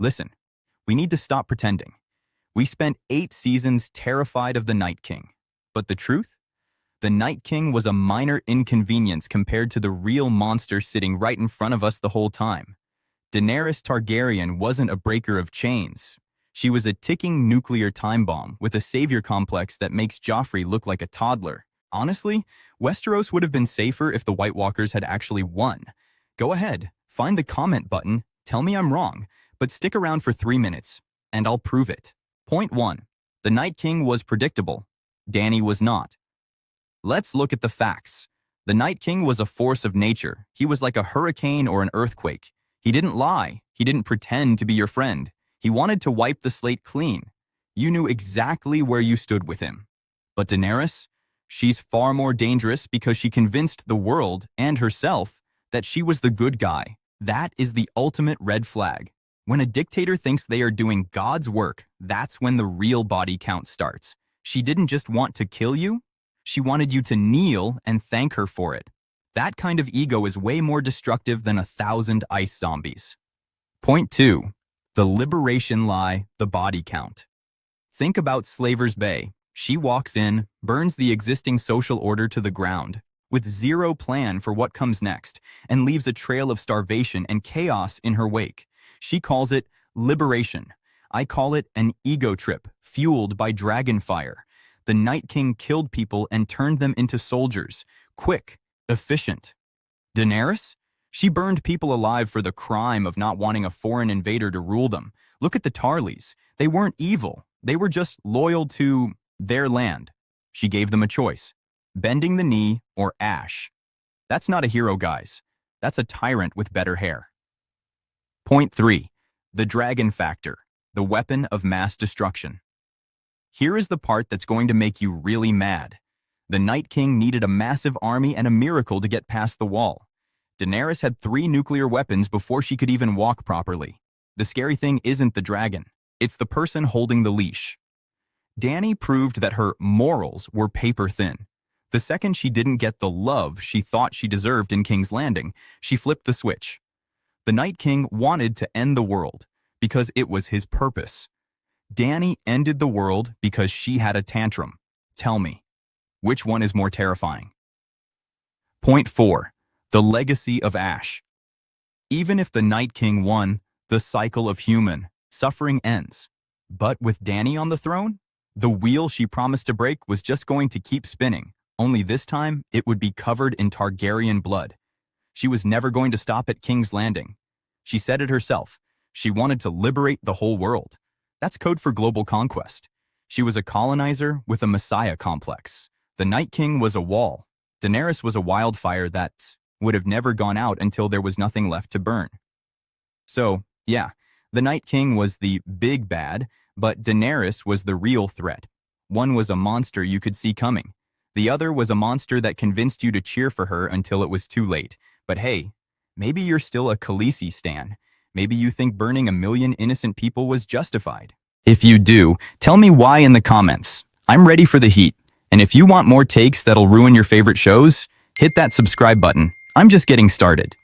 Listen, we need to stop pretending. We spent 8 seasons terrified of the Night King. But the truth? The Night King was a minor inconvenience compared to the real monster sitting right in front of us the whole time. Daenerys Targaryen wasn't a breaker of chains. She was a ticking nuclear time bomb with a savior complex that makes Joffrey look like a toddler. Honestly, Westeros would have been safer if the White Walkers had actually won. Go ahead, find the comment button, tell me I'm wrong, but stick around for 3 minutes, and I'll prove it. Point 1. The Night King was predictable. Dany was not. Let's look at the facts. The Night King was a force of nature. He was like a hurricane or an earthquake. He didn't lie. He didn't pretend to be your friend. He wanted to wipe the slate clean. You knew exactly where you stood with him. But Daenerys? She's far more dangerous because she convinced the world and herself that she was the good guy. That is the ultimate red flag. When a dictator thinks they are doing God's work, that's when the real body count starts. She didn't just want to kill you. She wanted you to kneel and thank her for it. That kind of ego is way more destructive than 1,000 ice zombies. Point 2. The liberation lie, the body count. Think about Slaver's Bay. She walks in, burns the existing social order to the ground, with zero plan for what comes next, and leaves a trail of starvation and chaos in her wake. She calls it liberation. I call it an ego trip, fueled by dragon fire. The Night King killed people and turned them into soldiers. Quick, efficient. Daenerys? She burned people alive for the crime of not wanting a foreign invader to rule them. Look at the Tarleys. They weren't evil. They were just loyal to their land. She gave them a choice. Bending the knee or ash. That's not a hero, guys. That's a tyrant with better hair. Point 3. The dragon factor. The weapon of mass destruction. Here is the part that's going to make you really mad. The Night King needed a massive army and a miracle to get past the wall. Daenerys had 3 nuclear weapons before she could even walk properly. The scary thing isn't the dragon. It's the person holding the leash. Dany proved that her morals were paper thin. The second she didn't get the love she thought she deserved in King's Landing, she flipped the switch. The Night King wanted to end the world because it was his purpose. Dany ended the world because she had a tantrum. Tell me, which one is more terrifying? Point 4. The legacy of Ash. Even if the Night King won, the cycle of human suffering ends. But with Dany on the throne, the wheel she promised to break was just going to keep spinning, only this time it would be covered in Targaryen blood. She was never going to stop at King's Landing. She said it herself. She wanted to liberate the whole world. That's code for global conquest. She was a colonizer with a messiah complex. The Night King was a wall. Daenerys was a wildfire that would have never gone out until there was nothing left to burn. So, yeah, the Night King was the big bad, but Daenerys was the real threat. One was a monster you could see coming. The other was a monster that convinced you to cheer for her until it was too late. But hey, maybe you're still a Khaleesi stan. Maybe you think burning 1 million innocent people was justified. If you do, tell me why in the comments. I'm ready for the heat. And if you want more takes that'll ruin your favorite shows, hit that subscribe button. I'm just getting started.